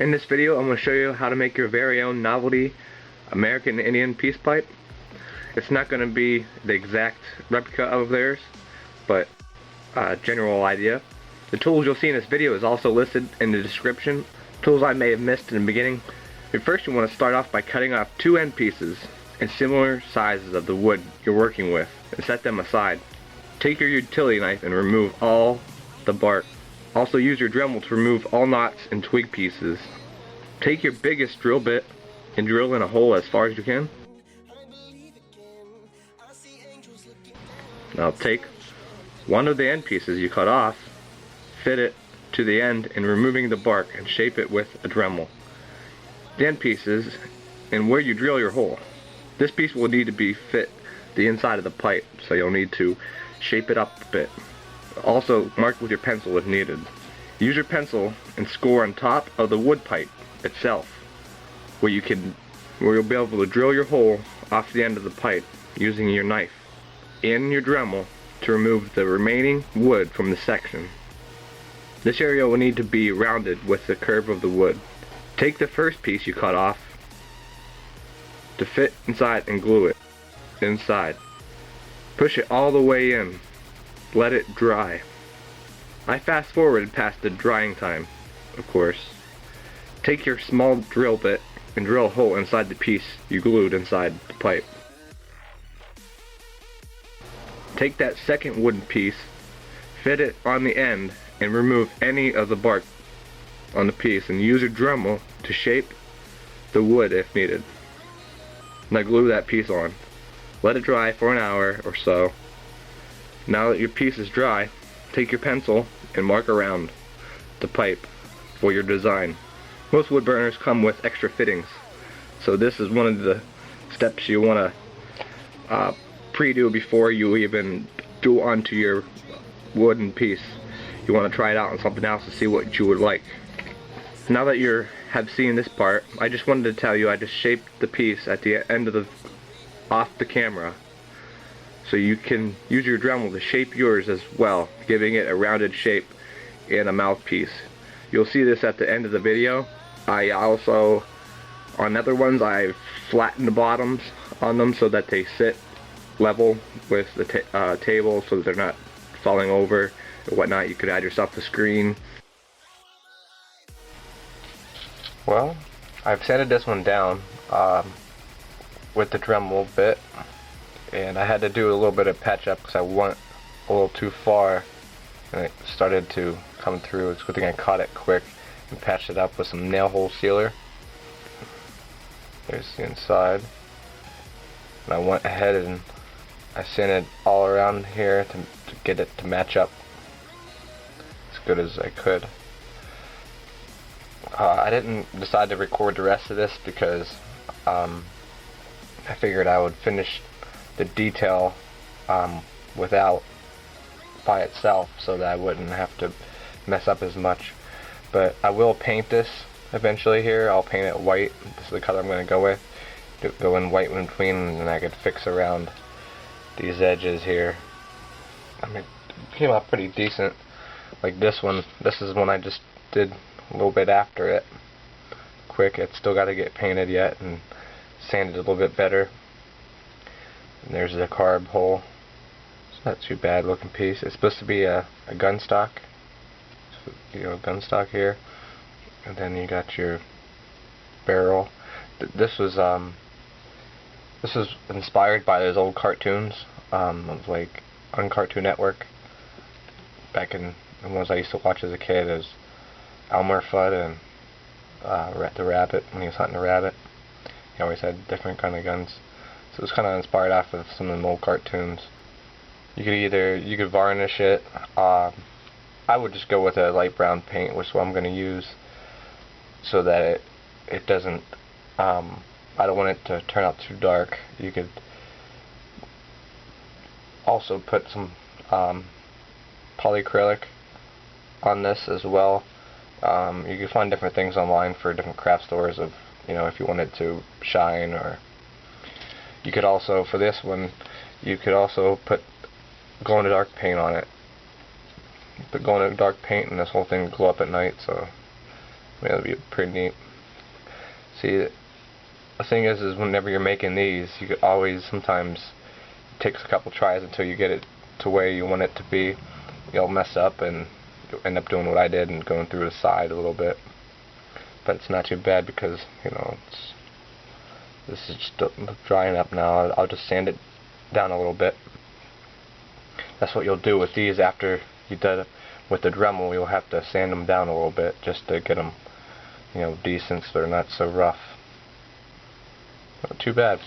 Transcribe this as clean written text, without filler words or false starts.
In this video, I'm going to show you how to make your very own Novelty American Indian peace pipe. It's not going to be the exact replica of theirs, but a general idea. The tools you'll see in this video is also listed in the description. Tools I may have missed in the beginning. But first you want to start off by cutting off two end pieces in similar sizes of the wood you're working with and set them aside. Take your utility knife and remove all the bark. Also use your Dremel to remove all knots and twig pieces. Take your biggest drill bit and drill in a hole as far as you can. Now take one of the end pieces you cut off, fit it to the end and removing the bark and shape it with a Dremel. The end pieces and where you drill your hole. This piece will need to be fit the inside of the pipe, so you'll need to shape it up a bit. Also mark with your pencil if needed. Use your pencil and score on top of the wood pipe itself, where you'll be able to drill your hole off the end of the pipe using your knife and your Dremel to remove the remaining wood from the section. This area will need to be rounded with the curve of the wood. Take the first piece you cut off to fit inside and glue it inside. Push it all the way in. Let it dry. I fast forwarded past the drying time, of course. Take your small drill bit and drill a hole inside the piece you glued inside the pipe. Take that second wooden piece, fit it on the end, and remove any of the bark on the piece and use your Dremel to shape the wood if needed. Now glue that piece on. Let it dry for an hour or so. Now that your piece is dry, take your pencil and mark around the pipe for your design. Most wood burners come with extra fittings, so this is one of the steps you want to pre-do before you even do onto your wooden piece. You want to try it out on something else to see what you would like. Now that you have seen this part, I just wanted to tell you I just shaped the piece at the end of off the camera, so you can use your Dremel to shape yours as well, giving it a rounded shape and a mouthpiece. You'll see this at the end of the video. I also, on other ones, I've flattened the bottoms on them so that they sit level with the table so that they're not falling over or whatnot. You could add yourself a screen. Well, I've sanded this one down with the Dremel bit, and I had to do a little bit of patch up because I went a little too far and it started to come through. It's a good thing I caught it quick and patched it up with some nail hole sealer. There's the inside. And I went ahead and I sanded all around here to get it to match up as good as I could. I didn't decide to record the rest of this because I figured I would finish the detail without by itself so that I wouldn't have to mess up as much. But I will paint this eventually here. I'll paint it white. This is the color I'm going to go with. Go in white in between, and then I could fix around these edges here. I mean, it came out pretty decent. Like this one. This is one I just did a little bit after it. Quick. It's still got to get painted yet and sanded a little bit better. And there's the carb hole. It's not too bad looking piece. It's supposed to be a gun stock. So, gun stock here. And then you got your barrel. This was inspired by those old cartoons of like on Cartoon Network. Back in the ones I used to watch as a kid, as Elmer Fudd and the rabbit, when he was hunting a rabbit. He always had different kind of guns. So it was kind of inspired off of some of the old cartoons. You could varnish it. I would just go with a light brown paint, which is what I'm going to use, so that it doesn't. I don't want it to turn out too dark. You could also put some polyacrylic on this as well. You can find different things online for different craft stores of, if you wanted to shine, or you could also, for this one, you could also put glow-in-the-dark paint on it. Put glow-in-the-dark paint and this whole thing would glow up at night, so It'll be pretty neat. See, the thing is whenever you're making these, you could always, sometimes it takes a couple tries until you get it to where you want it to be. You'll mess up and you'll end up doing what I did and going through the side a little bit. But it's not too bad because, you know, this is just drying up now. I'll just sand it down a little bit. That's what you'll do with these after you did it with the Dremel. You'll have to sand them down a little bit just to get them, you know, decent so they're not so rough. Not too bad.